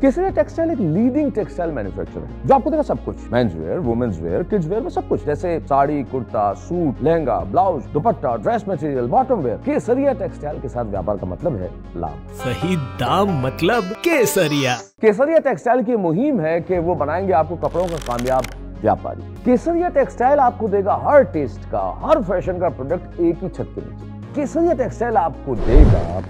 केसरिया textile एक leading textile manufacturer है जो आपको देगा सब कुछ, men's wear, women's wear, kids wear में सब कुछ, जैसे sari, kurta, suit, lehenga, blouse, dupatta, dress material, bottom wear. Kesariya textile के साथ व्यापार का मतलब है लाभ, सही दाम मतलब केसरिया। केसरिया टेक्सटाइल की मुहिम है कि वो बनाएंगे आपको कपड़ों का कामयाब व्यापारी। केसरिया टेक्सटाइल आपको देगा हर टेस्ट का, हर फैशन का प्रोडक्ट एक ही छत के नीचे। केसरिया टेक्सटाइल आपको देगा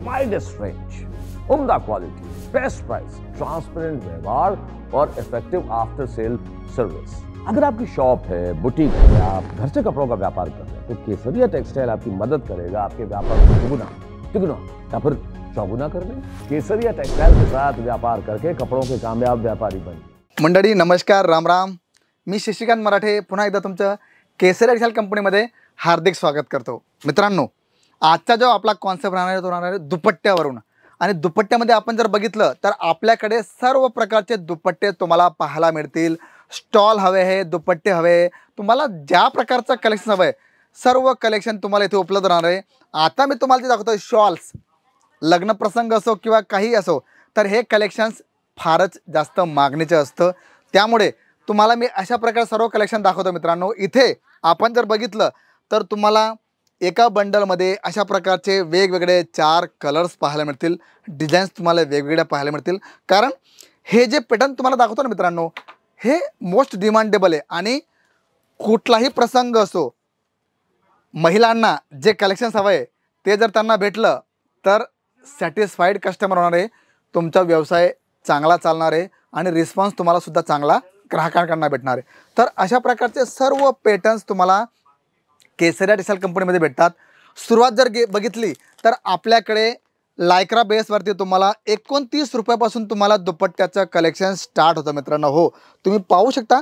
वाइडेस्ट रेंज, उम्दा क्वालिटी, बेस्ट प्राइस, ट्रांसपेरेंट व्यवहार और इफेक्टिव आफ्टर सेल सर्विस। अगर आपकी शॉप है, बुटीक है, आप घर से कपड़ों का व्यापार कर रहे हैं तो केसरिया टेक्सटाइल आपकी मदद करेगा आपके व्यापार को दुगुना, तिगुना या फिर चौगुना करने। केसरिया टेक्सटाइल के साथ व्यापार करके कपड़ों के कामयाब व्यापारी बने। मंडळी नमस्कार, राम राम। मी शशिकांत मराठे पुन्हा एकदा तुमचं केसरिया टेक्सटाइल कंपनीमध्ये हार्दिक स्वागत करतो। मित्रांनो, आजचा जो आपला कॉन्सेप्ट राहणार तो राहणार आहे दुपट्ट्यावरून। आणि दुपट्ट्यामध्ये आपण जर बघितलं तर आपल्याकडे सर्व प्रकारचे दुपट्टे तुम्हाला पाहायला मिळतील। स्टॉल हवे आहे, दुपट्टे हवे, तुम्हाला ज्या प्रकारचं कलेक्शन हवं आहे सर्व कलेक्शन तुम्हाला इथे उपलब्ध राहणार आहे। आता मी तुम्हाला ते दाखवतोय शॉल्स, लग्न प्रसंग असो किंवा काही असो तर हे कलेक्शन्स फारच जास्त मागणीचे असतं, त्यामुळे तुम्हाला मी अशा प्रकारे सर्व कलेक्शन दाखवतो। मित्रांनो, इथे आपण जर बघितलं तर तुम्हाला एका बंडलमध्ये अशा प्रकारचे वेगवेगळे 4 कलर्स पाहायला मिळतील, डिझाईन्स तुम्हाला वेगवेगळ्या पाहायला मिळतील। कारण हे जे पॅटर्न तुम्हाला दाखवतो ना मित्रांनो, हे मोस्ट डिमांडेबल आहे आणि कुठलाही प्रसंग असो, महिलांना जे कलेक्शन्स हवं आहे ते जर त्यांना भेटलं तर सॅटिस्फाईड कस्टमर होणार आहे, तुमचा व्यवसाय चांगला चालणार आहे आणि रिस्पॉन्स तुम्हाला सुद्धा चांगला ग्राहकांकडून भेटणार आहे। तर अशा प्रकारचे सर्व पॅटर्न्स तुम्हाला केसरिया टेक्सटाइल कंपनीमध्ये भेटतात। सुरुवात जर बघितली तर आपल्याकडे लायक्रा बेसवरती तुम्हाला 29 रुपयापासून तुम्हाला दुपट्ट्याचं कलेक्शन स्टार्ट होतं। मित्रांनो, हो तुम्ही पाहू शकता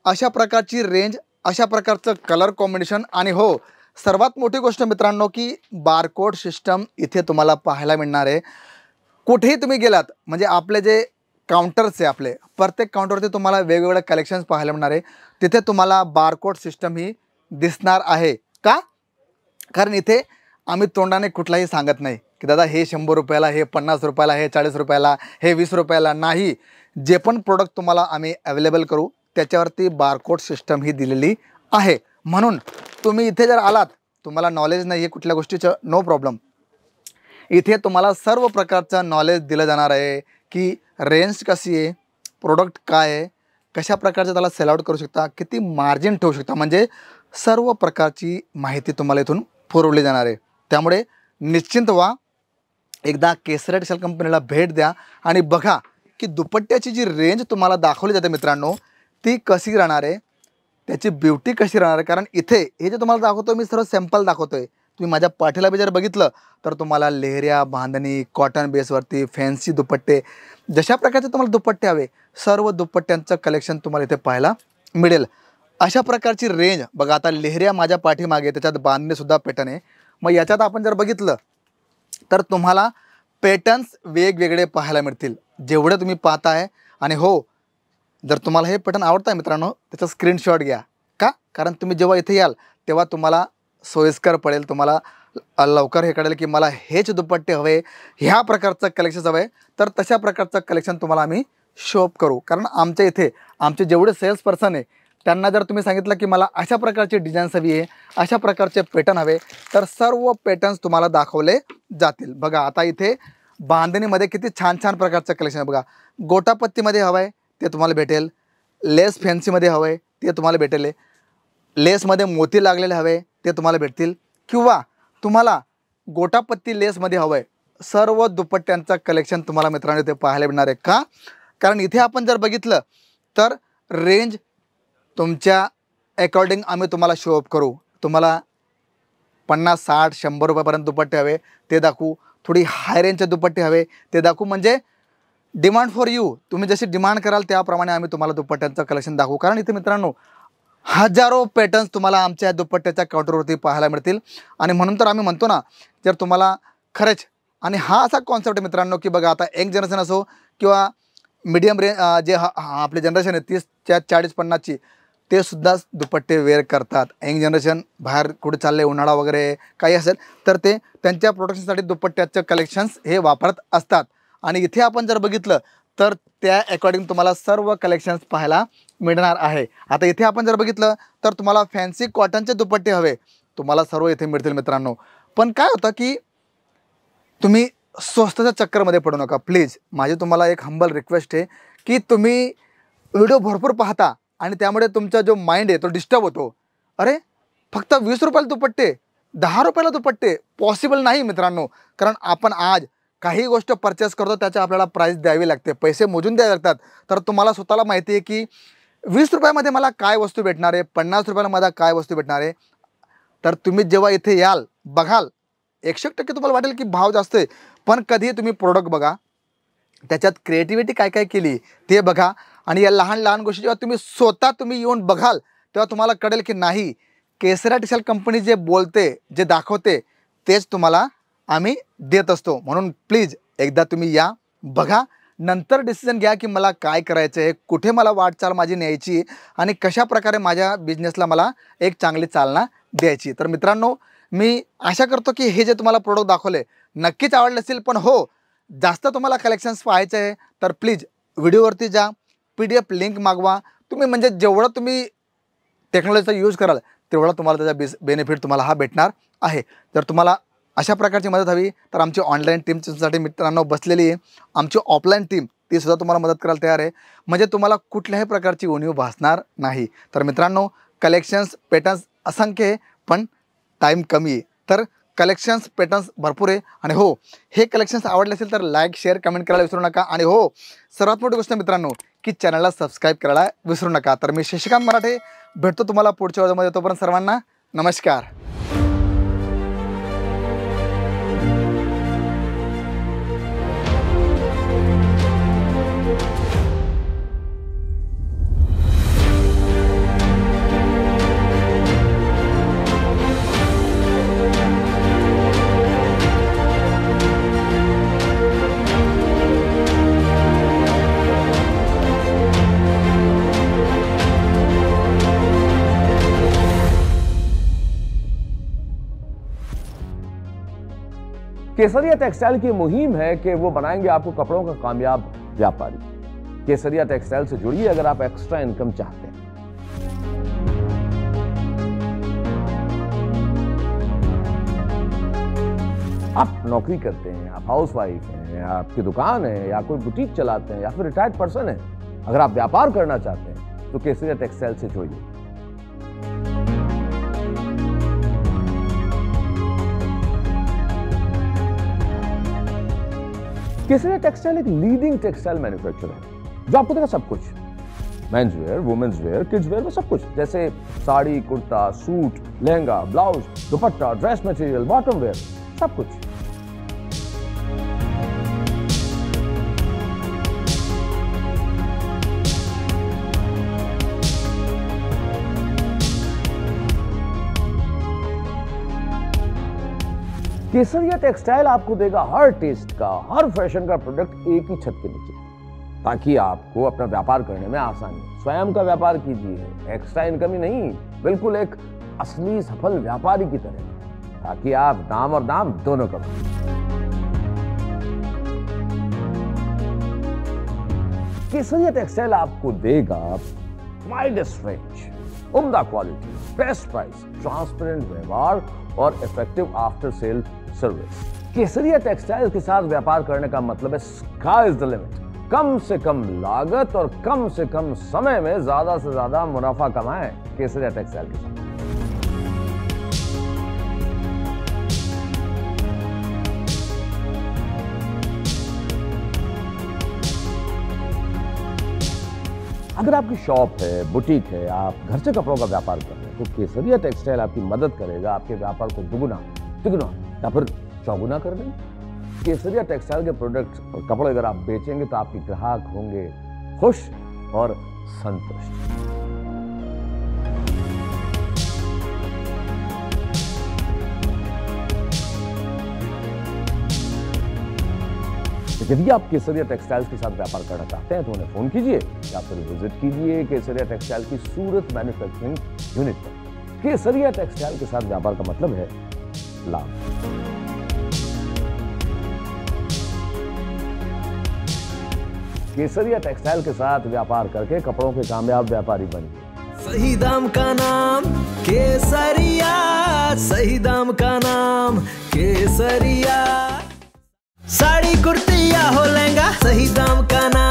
अशा प्रकारची रेंज, अशा प्रकारचं कलर कॉम्बिनेशन आणि हो सर्वात मोठी गोष्ट मित्रांनो की बारकोड सिस्टम इथे तुम्हाला पाहायला मिळणार आहे। कुठेही तुम्ही गेलात म्हणजे आपले जे काउंटर्स आहे, आपले प्रत्येक काउंटरवरती तुम्हाला वेगवेगळे कलेक्शन्स पाहायला मिळणार आहे। तिथे तुम्हाला बारकोड सिस्टम ही दिसणार आहे का? कारण इथे आम्ही तोंडाने कुठलाही सांगत नाही की दादा हे 100 रुपयाला, हे 50 रुपयाला, हे 40 रुपयाला, हे 20 रुपयाला नाही। जे पण प्रोडक्ट तुम्हाला आम्ही अवेलेबल करू त्याच्यावरती बारकोड सिस्टम ही दिलेली आहे। म्हणून तुम्ही इथे जर आलात, तुम्हाला नॉलेज नाही आहे कुठल्या गोष्टीचं, नो प्रॉब्लेम, इथे तुम्हाला सर्व प्रकारचं नॉलेज दिलं जाणार आहे की रेंज कशी आहे, प्रोडक्ट काय आहे, कशा प्रकारचं त्याला सेल आउट करू शकता, किती मार्जिन ठेवू शकता, म्हणजे सर्व प्रकारची माहिती तुम्हाला इथून पुरवली जाणार आहे। त्यामुळे निश्चिंत व्हा, एकदा केसरिया टेक्सटाइल कंपनीला भेट द्या आणि बघा की दुपट्ट्याची जी रेंज तुम्हाला दाखवली जाते मित्रांनो ती कशी राहणार आहे, त्याची ब्युटी कशी राहणार आहे। कारण इथे हे जे तुम्हाला दाखवतो मी सर्व सॅम्पल दाखवतोय, तुम्ही माझ्या पाठीला बी जर बघितलं तर तुम्हाला लेहरिया, बांधणी, कॉटन बेसवरती फॅन्सी दुपट्टे, जशा प्रकारचे तुम्हाला दुपट्टे हवे सर्व दुपट्ट्यांचं कलेक्शन तुम्हाला इथे पाहायला मिळेल। अशा प्रकारची रेंज बघा, आता लेहरिया माझ्या पाठीमागे, त्याच्यात बांधणीसुद्धा पॅटर्न आहे। मग याच्यात आपण जर बघितलं तर तुम्हाला पॅटर्न्स वेगवेगळे पाहायला मिळतील जेवढे तुम्ही पाहताय। आणि हो, जर तुम्हाला हे पॅटर्न आवडतं मित्रांनो त्याचा स्क्रीनशॉट घ्या का? कारण तुम्ही जेव्हा इथे याल तेव्हा तुम्हाला सोयीस्कर पडेल, तुम्हाला लवकर हे कळेल की मला हेच दुपट्टे हवे, ह्या प्रकारचं कलेक्शन हवं आहे, तर तशा प्रकारचं कलेक्शन तुम्हाला आम्ही शोप करू। कारण आमच्या इथे आमचे जेवढे सेल्स पर्सन आहे त्यांना जर तुम्ही सांगितलं की मला अशा प्रकारची डिझाईन्स हवी आहे, अशा प्रकारचे पॅटर्न हवे, तर सर्व पॅटर्न्स तुम्हाला दाखवले जातील। बघा आता इथे बांधणीमध्ये किती छान छान प्रकारचं कलेक्शन आहे बघा। गोटापत्तीमध्ये हवं आहे ते तुम्हाला भेटेल, लेस फॅन्सीमध्ये हवं आहे ते तुम्हाला भेटेल, लेसमध्ये मोती लागलेले हवे ते तुम्हाला भेटतील, किंवा तुम्हाला गोटापत्ती लेसमध्ये हवं आहे, सर्व दुपट्ट्यांचं कलेक्शन तुम्हाला मित्रांनो इथे पाहायला मिळणार आहे का? कारण इथे आपण जर बघितलं तर रेंज तुमच्या अकॉर्डिंग आम्ही तुम्हाला शो अप करू। तुम्हाला 50, 60, 100 रुपयापर्यंत दुपट्टे हवे ते दाखवू, थोडी हाय रेंजचे दुपट्टे हवे ते दाखवू, म्हणजे डिमांड फॉर यू, तुम्ही जशी डिमांड कराल त्याप्रमाणे आम्ही तुम्हाला दुपट्ट्यांचं कलेक्शन दाखवू। कारण इथे मित्रांनो हजारो पॅटर्न्स तुम्हाला आमच्या दुपट्ट्याच्या काउंटरवरती पाहायला मिळतील। आणि म्हणून तर आम्ही म्हणतो ना, जर तुम्हाला खरंच, आणि हा असा कॉन्सेप्ट आहे मित्रांनो की बघा आता यंग जनरेशन असो किंवा मीडियम रेंज जे आपली जनरेशन आहे 30, 40, 50ची, ते सुद्धा दुपट्टे वेअर करतात। यंग जनरेशन बाहेर कुठे चालले, उन्हाळा वगैरे काही असेल तर ते त्यांच्या प्रोडक्शनसाठी दुपट्ट्याचं कलेक्शन्स हे वापरत असतात। आणि इथे आपण जर बघितलं तर त्या अकॉर्डिंग तुम्हाला सर्व कलेक्शन्स पाहायला मिळणार आहे. आता इथे आपण जर बघितलं तर तुम्हाला फॅन्सी कॉटनचे दुपट्टे हवे तुम्हाला सर्व इथे मिळतील मित्रांनो. पण काय होतं की तुम्ही स्वस्ताच्या चक्करमध्ये पडू नका प्लीज. माझी तुम्हाला एक हंबल रिक्वेस्ट आहे की तुम्ही व्हिडिओ भरपूर पाहता आणि त्यामुळे तुमचा जो माइंड आहे तो डिस्टर्ब होतो. अरे फक्त 20 रुपयाला दुपट्टे, 10 रुपयाला दुपट्टे पॉसिबल नाही मित्रांनो. कारण आपण आज काही गोष्ट परचेस करतो त्याच्या आपल्याला प्राईस द्यावी लागते, पैसे मोजून द्यावे लागतात. तर तुम्हाला स्वतःला माहिती आहे की 20 रुपयामध्ये मला काय वस्तू भेटणार आहे, 50 रुपयाला मला काय वस्तू भेटणार आहे. तर तुम्ही जेव्हा इथे याल बघाल 100% तुम्हाला वाटेल की भाव जास्त आहे. पण कधी तुम्ही प्रोडक्ट बघा, त्याच्यात क्रिएटिव्हिटी काय काय केली ते बघा. आणि या लहान लहान गोष्टी जेव्हा तुम्ही स्वतः येऊन बघाल तेव्हा तुम्हाला कळेल की नाही, केसरिया टेक्सटाईल कंपनी जे बोलते जे दाखवते तेच तुम्हाला आम्ही देत असतो. म्हणून प्लीज एकदा तुम्ही या बघा, नंतर डिसिजन घ्या की मला काय करायचं आहे, कुठे मला वाटचाल माझी न्यायची आणि कशा प्रकारे माझ्या बिझनेसला मला एक चांगली चालना द्यायची. तर मित्रांनो मी आशा करतो की हे जे तुम्हाला प्रोडक्ट दाखवले नक्कीच आवडले असतील. पण हो, जास्त तुम्हाला कलेक्शन्स पाहायचे आहे तर प्लीज व्हिडिओवरती जा, PDF लिंक मागवा तुम्ही. म्हणजे जेवढं तुम्ही टेक्नॉलॉजीचा यूज कराल तेवढा तुम्हाला त्याचा बेनिफिट तुम्हाला हा भेटणार आहे. जर तुम्हाला अशा प्रकारची मदत हवी तर आमची ऑनलाईन टीम तुमच्यासाठी मित्रांनो बसलेली आहे. आमची ऑफलाईन टीम तीसुद्धा तुम्हाला मदत करायला तयार आहे. म्हणजे तुम्हाला कुठल्याही प्रकारची उणीव भासणार नाही. तर मित्रांनो कलेक्शन्स पॅटर्न्स असंख्य आहे पण टाईम कमी आहे. तर कलेक्शन्स पॅटर्न्स भरपूर आहे. आणि हो, हे कलेक्शन्स आवडले असेल तर लाईक शेअर कमेंट करायला विसरू नका. आणि हो, सर्वात मोठी गोष्ट मित्रांनो की चॅनलला सबस्क्राईब करायला विसरू नका. तर मी शशिकांत मराठे भेटतो तुम्हाला पुढच्या व्हिडिओमध्ये. तोपर्यंत सर्वांना नमस्कार. केसरिया टेक्सटाइल की मुहिम है कि वो बनाएंगे आपको कपड़ों का कामयाब व्यापारी. केसरिया टेक्सटाइल से जुड़िए अगर आप एक्स्ट्रा इनकम चाहते हैं. आप नौकरी करते हैं, आप हाउसवाइफ हैं, आपकी दुकान है या कोई बुटीक चलाते हैं या फिर रिटायर्ड पर्सन है, अगर आप व्यापार करना चाहते हैं तो केसरिया टेक्सटाइल से जुड़िए. केसरिया टेक्सटाइल एक लीडिंग टेक्सटाइल मैन्युफैक्चरर है जो आपको देगा सब कुछ, men's wear, women's wear, kids wear में सब कुछ, जैसे sari, kurta, suit, lehenga, blouse, dupatta, dress material, bottom wear, सब कुछ. केसरिया टेक्सटाइल आपको देगा हर टेस्ट का, हर फैशन का प्रोडक्ट एक ही छत के नीचे, ताकि आपको अपना व्यापार करने में आसानी. स्वयं का व्यापार कीजिए, एक्स्ट्रा इनकम ही नहीं, बिल्कुल एक असली सफल व्यापारी की तरह, ताकि आप नाम और दाम दोनों कमाएं. केसरिया टेक्सटाइल आपको देगा वाइडेस्ट रेंज, उम्दा क्वालिटी, बेस्ट प्राइस, ट्रांसपेरेंट व्यवहार और इफेक्टिव आफ्टर सेल सर्विस. केसरिया टेक्सटाइल के साथ व्यापार करने का मतलब है स्काई इज द लिमिट. कम से कम लागत और कम से कम समय में ज्यादा से ज्यादा मुनाफा कमाएं केसरिया टेक्सटाइल के साथ. अगर आपकी शॉप है, बुटीक है, आप घर से कपड़ों का व्यापार कर रहे हैं तो केसरिया टेक्सटाइल आपकी मदद करेगा आपके व्यापार को दुगुना, तिगुना या फिर चौगुना करने. केसरिया टेक्सटाइल के प्रोडक्ट और कपड़े अगर आप बेचेंगे तो आपके ग्राहक होंगे खुश और संतुष्ट. यदि आप केसरिया टेक्सटाइल्स के साथ व्यापार करना चाहते हैं तो उन्हें फोन कीजिए या फिर विजिट कीजिए केसरिया टेक्सटाइल की सूरत मैन्युफैक्चरिंग यूनिट पर. केसरिया टेक्सटाइल के साथ व्यापार का मतलब है लाभ. केसरिया टेक्सटाइल के साथ व्यापार करके कपड़ों के कामयाब व्यापारी बनिए। सही दाम का नाम केसरिया, सही दाम का नाम केसरिया। साड़ी कुर्ती या हो लहंगा, सही दाम का नाम